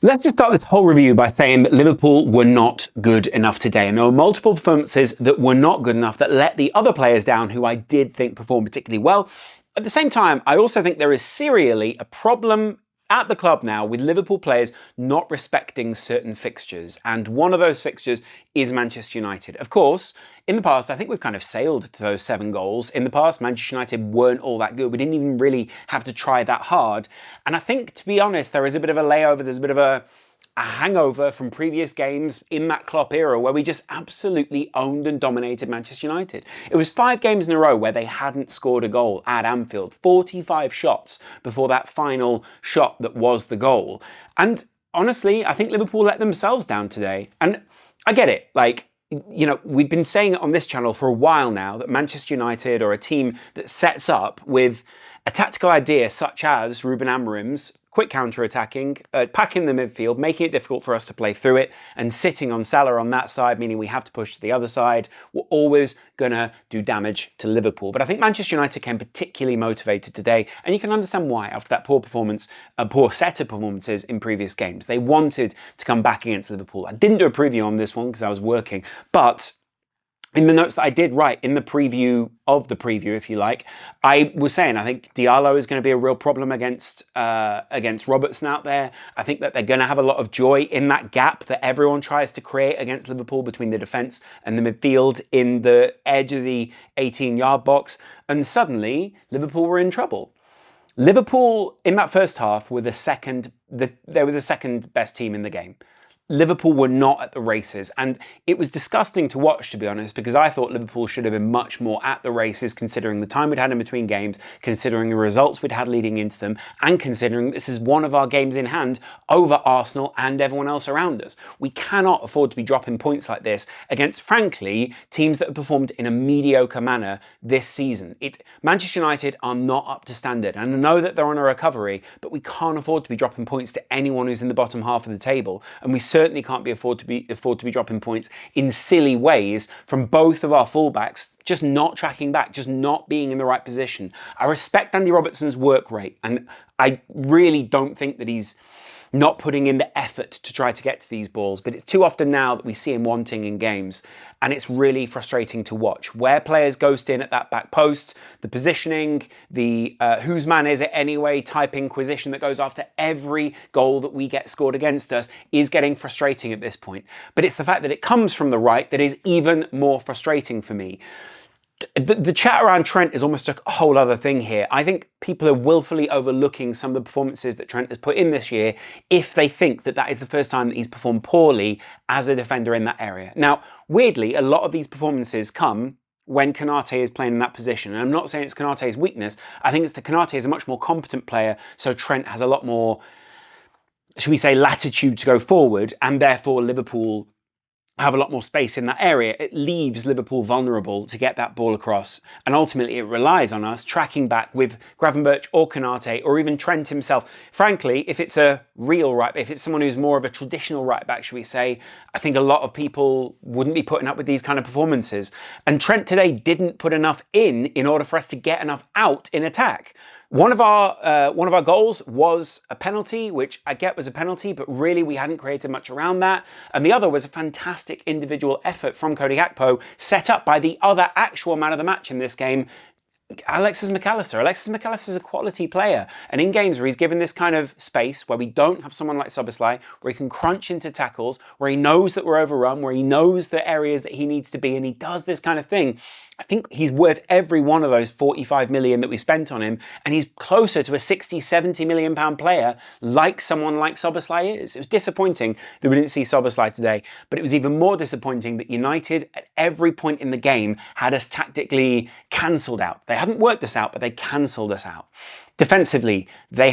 Let's just start this whole review by saying that Liverpool were not good enough today. And there were multiple performances that were not good enough that let the other players down who I did think performed particularly well. At the same time, I also think there is serially a problem at the club now with Liverpool players not respecting certain fixtures. And one of those fixtures is Manchester United. Of course, in the past, I think we've kind of sailed to those 7 goals. In the past, Manchester United weren't all that good. We didn't even really have to try that hard. And I think, to be honest, there is a bit of a layover. There's a bit of a hangover from previous games in that Klopp era where we just absolutely owned and dominated Manchester United. It was 5 games in a row where they hadn't scored a goal at Anfield, 45 shots before that final shot that was the goal. And honestly, I think Liverpool let themselves down today. And I get it, we've been saying it on this channel for a while now that Manchester United are a team that sets up with a tactical idea such as Ruben Amorim's quick counter-attacking, packing the midfield, making it difficult for us to play through it, and sitting on Salah on that side, meaning we have to push to the other side. We're always going to do damage to Liverpool. But I think Manchester United came particularly motivated today, and you can understand why after that poor performance, a poor set of performances in previous games. They wanted to come back against Liverpool. I didn't do a preview on this one because I was working, but in the notes that I did write in the preview of the preview, if you like, I was saying I think Diallo is going to be a real problem against Robertson out there. I think that they're going to have a lot of joy in that gap that everyone tries to create against Liverpool between the defence and the midfield in the edge of the 18-yard box. And suddenly, Liverpool were in trouble. Liverpool, in that first half, were the second best team in the game. Liverpool were not at the races, and it was disgusting to watch, to be honest, because I thought Liverpool should have been much more at the races considering the time we'd had in between games, considering the results we'd had leading into them, and considering this is one of our games in hand over Arsenal and everyone else around us. We cannot afford to be dropping points like this against, frankly, teams that have performed in a mediocre manner this season. Manchester United are not up to standard, and I know that they're on a recovery, but we can't afford to be dropping points to anyone who's in the bottom half of the table, and we certainly can't afford to be dropping points in silly ways from both of our fullbacks just not tracking back, just not being in the right position. I respect Andy Robertson's work rate, and I really don't think that he's not putting in the effort to try to get to these balls, but it's too often now that we see him wanting in games, and it's really frustrating to watch. Where players ghost in at that back post, the positioning, the whose man is it anyway type inquisition that goes after every goal that we get scored against us is getting frustrating at this point. But it's the fact that it comes from the right that is even more frustrating for me. The chat around Trent is almost a whole other thing here. I think people are willfully overlooking some of the performances that Trent has put in this year if they think that that is the first time that he's performed poorly as a defender in that area. Now, weirdly, a lot of these performances come when Konate is playing in that position. And I'm not saying it's Konate's weakness. I think it's that Konate is a much more competent player, so Trent has a lot more, should we say, latitude to go forward, and therefore Liverpool have a lot more space in that area. It leaves Liverpool vulnerable to get that ball across, and ultimately it relies on us tracking back with Gravenberch or Konate or even Trent himself. Frankly, if it's a real right back, if it's someone who's more of a traditional right back, should we say, I think a lot of people wouldn't be putting up with these kind of performances. And Trent today didn't put enough in order for us to get enough out in attack. One of our goals was a penalty, which I get was a penalty, but really we hadn't created much around that. And the other was a fantastic individual effort from Cody Gakpo, set up by the other actual man of the match in this game, Alexis Mac Allister. Alexis Mac Allister is a quality player, and in games where he's given this kind of space, where we don't have someone like Szoboszlai, where he can crunch into tackles, where he knows that we're overrun, where he knows the areas that he needs to be, and he does this kind of thing, I think he's worth every one of those 45 million that we spent on him, and he's closer to a 60, 70 million pound player like someone like Szoboszlai is. It was disappointing that we didn't see Szoboszlai today, but it was even more disappointing that United at every point in the game had us tactically cancelled out. They hadn't worked us out, but they cancelled us out. Defensively, they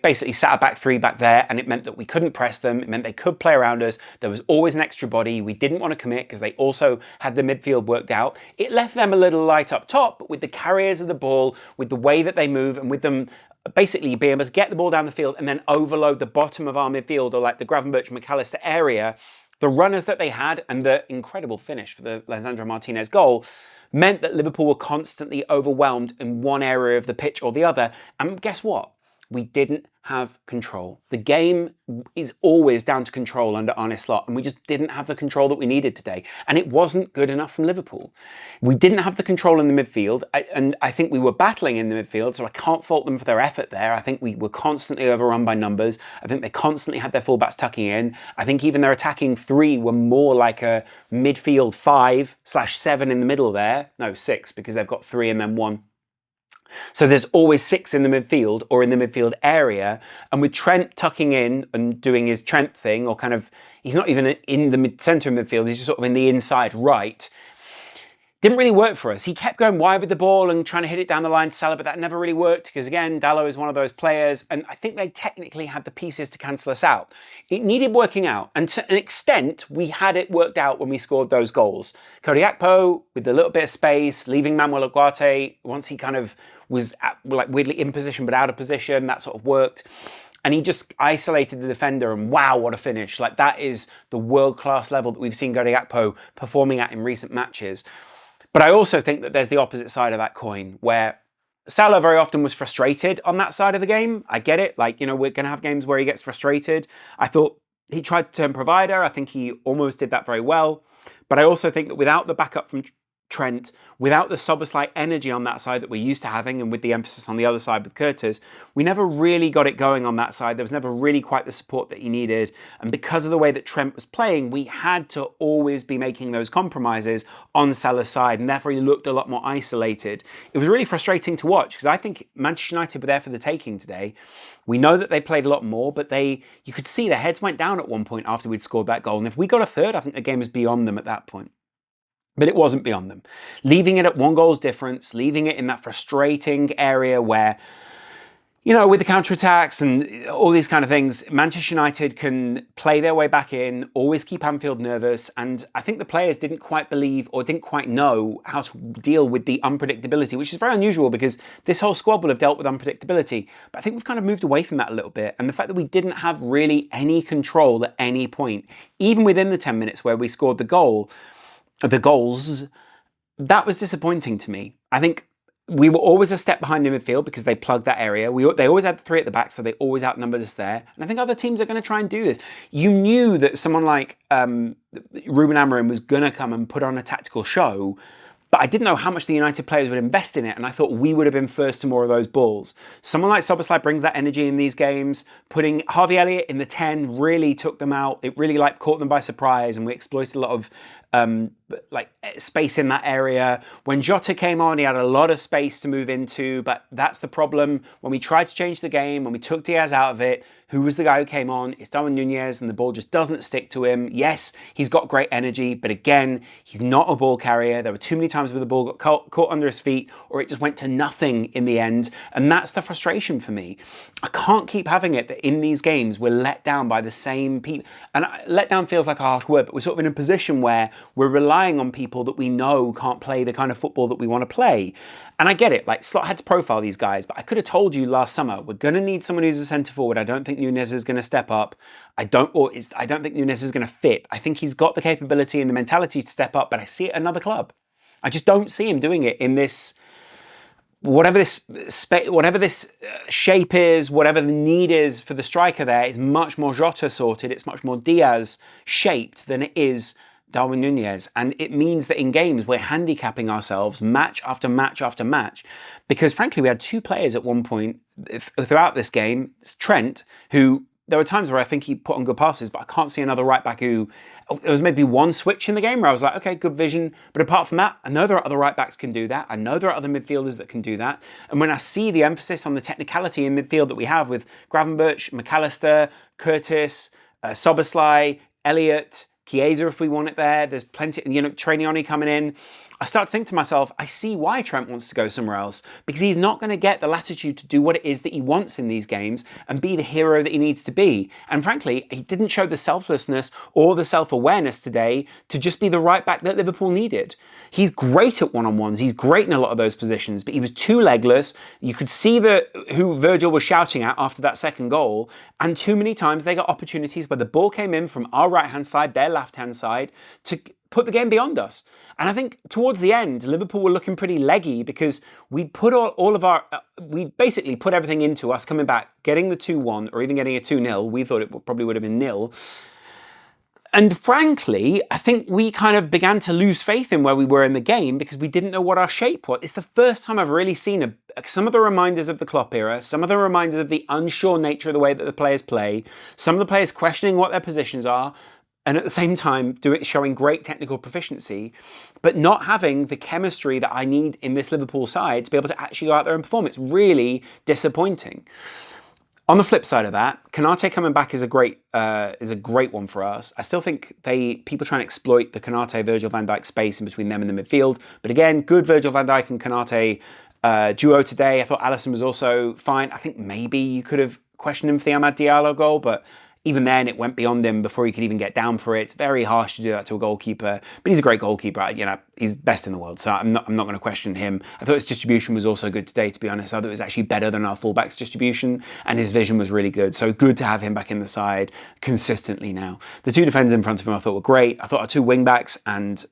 basically sat a back three back there, and it meant that we couldn't press them. It meant they could play around us. There was always an extra body. We didn't want to commit because they also had the midfield worked out. It left them a little light up top, but with the carriers of the ball, with the way that they move, and with them basically being able to get the ball down the field and then overload the bottom of our midfield, or like the Gravenberch Mac Allister area, the runners that they had and the incredible finish for the Lisandro Martinez goal meant that Liverpool were constantly overwhelmed in one area of the pitch or the other. And guess what? we didn't have control. The game is always down to control under Arne Slot, and we just didn't have the control that we needed today. And it wasn't good enough from Liverpool. We didn't have the control in the midfield, and I think we were battling in the midfield, so I can't fault them for their effort there. I think we were constantly overrun by numbers. I think they constantly had their fullbacks tucking in. I think even their attacking three were more like a midfield 5/7 in the middle there. No, 6, because they've got 3 and then 1. So there's always 6 in the midfield or in the midfield area. And with Trent tucking in and doing his Trent thing, or kind of, he's not even in the centre of midfield, he's just sort of in the inside right. Didn't really work for us. He kept going wide with the ball and trying to hit it down the line to Salah, but that never really worked because, again, Dalot is one of those players, and I think they technically had the pieces to cancel us out. It needed working out, and to an extent, we had it worked out when we scored those goals. Cody Gakpo, with a little bit of space, leaving Manuel Ugarte, once he kind of was like weirdly in position but out of position, that sort of worked. And he just isolated the defender, and wow, what a finish. Like, that is the world-class level that we've seen Cody Gakpo performing at in recent matches. But I also think that there's the opposite side of that coin, where Salah very often was frustrated on that side of the game. I get it. Like, you know, we're going to have games where he gets frustrated. I thought he tried to turn provider. I think he almost did that very well. But I also think that without the backup from Trent, without the Szoboszlai energy on that side that we're used to having, and with the emphasis on the other side with Curtis, we never really got it going on that side. There was never really quite the support that he needed. And because of the way that Trent was playing, we had to always be making those compromises on Salah's side, and therefore he looked a lot more isolated. It was really frustrating to watch, because I think Manchester United were there for the taking today. We know that they played a lot more, but you could see their heads went down at one point after we'd scored that goal. And if we got a third, I think the game was beyond them at that point. But it wasn't beyond them. Leaving it at 1 goal's difference, leaving it in that frustrating area where, you know, with the counterattacks and all these kind of things, Manchester United can play their way back in, always keep Anfield nervous. And I think the players didn't quite believe or didn't quite know how to deal with the unpredictability, which is very unusual because this whole squad will have dealt with unpredictability. But I think we've kind of moved away from that a little bit. And the fact that we didn't have really any control at any point, even within the 10 minutes where we scored the goals, that was disappointing to me. I think we were always a step behind in midfield because they plugged that area. They always had 3 at the back, so they always outnumbered us there. And I think other teams are going to try and do this. You knew that someone like Ruben Amorim was going to come and put on a tactical show, but I didn't know how much the United players would invest in it, and I thought we would have been first to more of those balls. Someone like Szoboszlai brings that energy in these games. Putting Harvey Elliott in the 10 really took them out. It really caught them by surprise, and we exploited a lot of space in that area. When Jota came on, he had a lot of space to move into, but that's the problem. When we tried to change the game, when we took Diaz out of it, who was the guy who came on? It's Darwin Núñez, and the ball just doesn't stick to him. Yes, he's got great energy, but again, he's not a ball carrier. There were too many times where the ball got caught under his feet, or it just went to nothing in the end, and that's the frustration for me. I can't keep having it that in these games we're let down by the same people, and let down feels like a harsh word, but we're sort of in a position where we're relying on people that we know can't play the kind of football that we want to play. And I get it, like Slot had to profile these guys, but I could have told you last summer, we're going to need someone who's a centre forward. I don't think Núñez is going to step up. I don't think Núñez is going to fit. I think he's got the capability and the mentality to step up, but I see it at another club. I just don't see him doing it in this, whatever this shape is, whatever the need is for the striker there is much more Jota sorted. It's much more Diaz shaped than it is Darwin Núñez. And it means that in games we're handicapping ourselves match after match after match, because frankly we had 2 players at one point throughout this game. It's Trent, who there were times where I think he put on good passes, but I can't see another right back who, there was maybe one switch in the game where I was like, okay, good vision. But apart from that, I know there are other right backs can do that. I know there are other midfielders that can do that. And when I see the emphasis on the technicality in midfield that we have with Gravenberch, McAllister, Curtis, Szoboszlai, Elliott, Chiesa if we want it there, there's plenty, you know, Trainioni coming in. I start to think to myself, I see why Trent wants to go somewhere else, because he's not going to get the latitude to do what it is that he wants in these games and be the hero that he needs to be. And frankly, he didn't show the selflessness or the self-awareness today to just be the right back that Liverpool needed. He's great at one-on-ones. He's great in a lot of those positions, but he was too legless. You could see who Virgil was shouting at after that second goal. And too many times they got opportunities where the ball came in from our right-hand side, their left-hand side, to put the game beyond us. And I think towards the end, Liverpool were looking pretty leggy because we put all of our, we basically put everything into us coming back, getting the 2-1 or even getting a 2-0. We thought it probably would have been nil. And frankly, I think we kind of began to lose faith in where we were in the game because we didn't know what our shape was. It's the first time I've really seen some of the reminders of the Klopp era, some of the reminders of the unsure nature of the way that the players play, some of the players questioning what their positions are, and at the same time showing great technical proficiency, but not having the chemistry that I need in this Liverpool side to be able to actually go out there and perform. It's really disappointing. On the flip side of that, Konate coming back is a great one for us. I still think people try and exploit the Konate Virgil van Dijk space in between them and the midfield. But again, good Virgil van Dijk and Konate duo today. I thought Alisson was also fine. I think maybe you could have questioned him for the Amad Diallo goal, but even then it went beyond him before he could even get down for it. It's very harsh to do that to a goalkeeper, but he's a great goalkeeper. You know, he's best in the world, so I'm not going to question him. I thought his distribution was also good today, to be honest. I thought it was actually better than our fullback's distribution, and his vision was really good. So good to have him back in the side consistently now. The two defenders in front of him I thought were great. I thought our two wing-backs and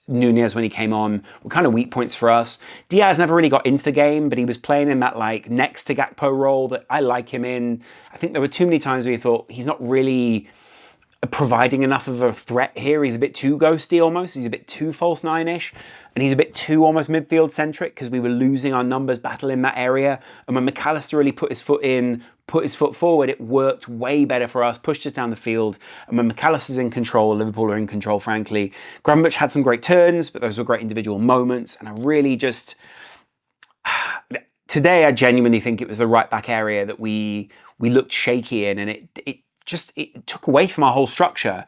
Nunez, when he came on, were kind of weak points for us. Diaz never really got into the game, but he was playing in that like next to Gakpo role that I like him in. I think there were too many times where you thought he's not really providing enough of a threat here. He's a bit too ghosty almost. He's a bit too false nine-ish. And he's a bit too almost midfield centric because we were losing our numbers battle in that area. And when McAllister really put his foot forward, it worked way better for us, pushed us down the field. And when McAllister's in control, Liverpool are in control, frankly. Gravenberch had some great turns, but those were great individual moments. And I really just... Today, I genuinely think it was the right-back area that we looked shaky in, and it took away from our whole structure.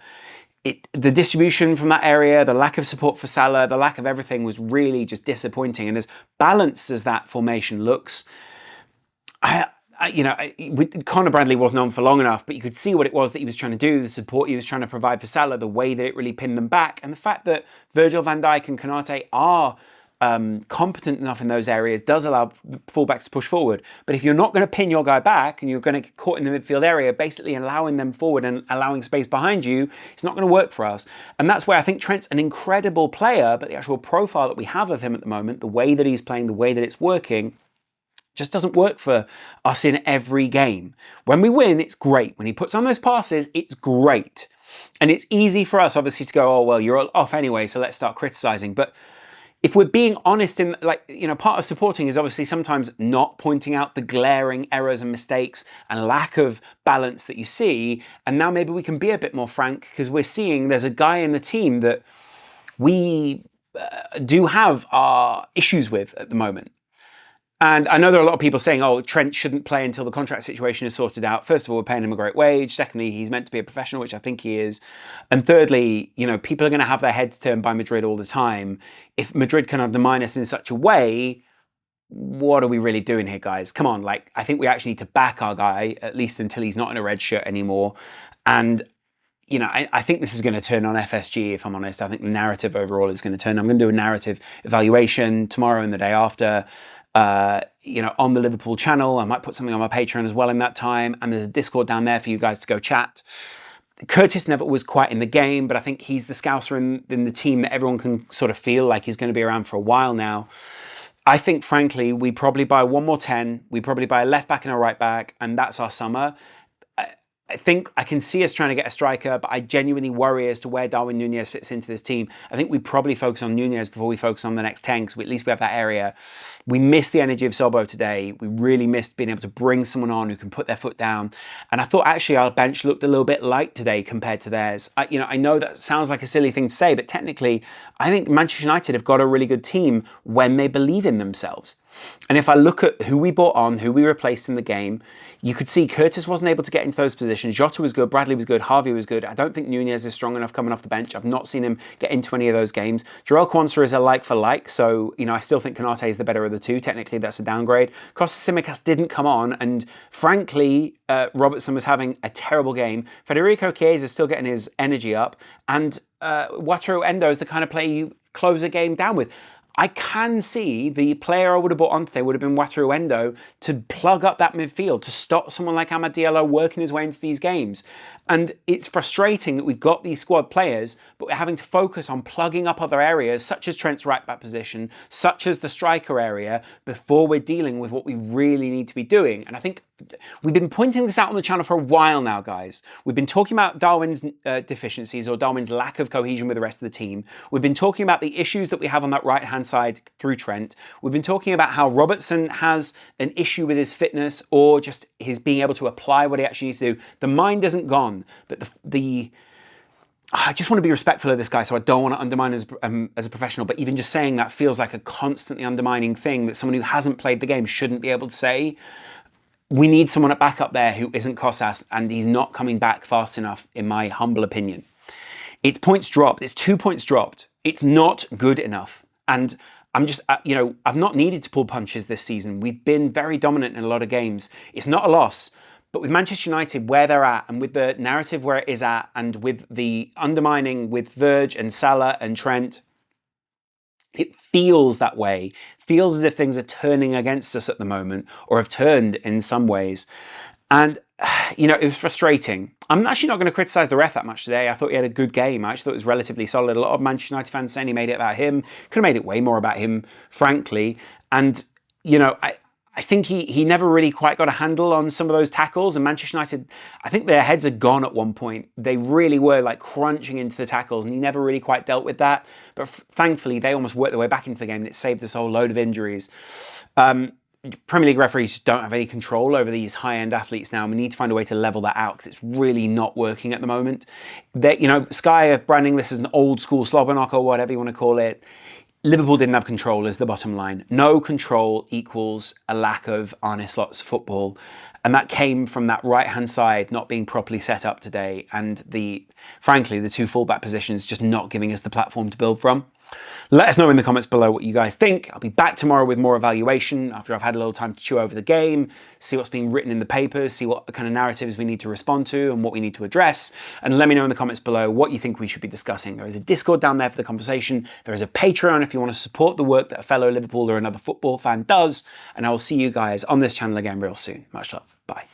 The distribution from that area, the lack of support for Salah, the lack of everything was really just disappointing. And as balanced as that formation looks, Conor Bradley wasn't on for long enough, but you could see what it was that he was trying to do, the support he was trying to provide for Salah, the way that it really pinned them back, and the fact that Virgil van Dijk and Konate are competent enough in those areas does allow fullbacks to push forward. But if you're not going to pin your guy back and you're going to get caught in the midfield area, basically allowing them forward and allowing space behind you, it's not going to work for us. And that's where I think Trent's an incredible player, but the actual profile that we have of him at the moment, the way that he's playing, the way that it's working, just doesn't work for us in every game. When we win, it's great. When he puts on those passes, it's great. And it's easy for us, obviously, to go, oh, well, you're off anyway, so let's start criticising. But if we're being honest in, part of supporting is obviously sometimes not pointing out the glaring errors and mistakes and lack of balance that you see. And now maybe we can be a bit more frank because we're seeing there's a guy in the team that we do have our issues with at the moment. And I know there are a lot of people saying, oh, Trent shouldn't play until the contract situation is sorted out. First of all, we're paying him a great wage. Secondly, he's meant to be a professional, which I think he is. And thirdly, people are going to have their heads turned by Madrid all the time. If Madrid can undermine us in such a way, what are we really doing here, guys? Come on, I think we actually need to back our guy, at least until he's not in a red shirt anymore. And I think this is going to turn on FSG, if I'm honest. I think the narrative overall is going to turn. I'm going to do a narrative evaluation tomorrow and the day after. On the Liverpool channel. I might put something on my Patreon as well in that time. And there's a Discord down there for you guys to go chat. Curtis never was quite in the game, but I think he's the scouser in the team that everyone can sort of feel like he's going to be around for a while now. I think, frankly, we probably buy one more 10. We probably buy a left back and a right back, and that's our summer. I think I can see us trying to get a striker, but I genuinely worry as to where Darwin Nunez fits into this team. I think we probably focus on Nunez before we focus on the next 10, because at least we have that area. We missed the energy of Sobo today. We really missed being able to bring someone on who can put their foot down. And I thought actually our bench looked a little bit light today compared to theirs. I know that sounds like a silly thing to say, but technically, I think Manchester United have got a really good team when they believe in themselves. And if I look at who we brought on, who we replaced in the game, you could see Curtis wasn't able to get into those positions. Jota was good, Bradley was good, Harvey was good. I don't think Nunez is strong enough coming off the bench. I've not seen him get into any of those games. Jarell Quansah is a like for like, so I still think Konate is the better of the two. Technically, that's a downgrade. Costas Tsimikas didn't come on, and frankly, Robertson was having a terrible game. Federico Chiesa is still getting his energy up, and Wataru Endo is the kind of player you close a game down with. I can see the player I would have brought on today would have been Wataru to plug up that midfield, to stop someone like Amad Diallo working his way into these games. And it's frustrating that we've got these squad players, but we're having to focus on plugging up other areas, such as Trent's right back position, such as the striker area, before we're dealing with what we really need to be doing. And I think we've been pointing this out on the channel for a while now, guys. We've been talking about Darwin's deficiencies, or Darwin's lack of cohesion with the rest of the team. We've been talking about the issues that we have on that right-hand side through Trent. We've been talking about how Robertson has an issue with his fitness, or just his being able to apply what he actually needs to do. The mind isn't gone, but I just want to be respectful of this guy, so I don't want to undermine as a professional, but even just saying that feels like a constantly undermining thing that someone who hasn't played the game shouldn't be able to say. We need someone at back up there who isn't Kostas, and he's not coming back fast enough, in my humble opinion. It's points dropped. It's 2 points dropped. It's not good enough. And I'm just, I've not needed to pull punches this season. We've been very dominant in a lot of games. It's not a loss. But with Manchester United where they're at, and with the narrative where it is at, and with the undermining with Verge and Salah and Trent, it feels that way. Feels as if things are turning against us at the moment, or have turned in some ways. And, it was frustrating. I'm actually not going to criticise the ref that much today. I thought he had a good game. I actually thought it was relatively solid. A lot of Manchester United fans saying he made it about him. Could have made it way more about him, frankly. And, I think he never really quite got a handle on some of those tackles, and Manchester United, I think their heads had gone at one point. They really were like crunching into the tackles, and he never really quite dealt with that. But thankfully, they almost worked their way back into the game, and it saved us a whole load of injuries. Premier League referees just don't have any control over these high-end athletes now, and we need to find a way to level that out, because it's really not working at the moment. Sky are branding this as an old-school slobber knocker, or whatever you want to call it. Liverpool didn't have control is the bottom line. No control equals a lack of Arne Slot's football. And that came from that right-hand side not being properly set up today, and frankly, the two fullback positions just not giving us the platform to build from. Let us know in the comments below what you guys think. I'll be back tomorrow with more evaluation after I've had a little time to chew over the game, see what's being written in the papers, see what kind of narratives we need to respond to and what we need to address. And let me know in the comments below what you think we should be discussing. There is a Discord down there for the conversation. There is a Patreon if you want to support the work that a fellow Liverpool or another football fan does. And I will see you guys on this channel again real soon. Much love. Bye.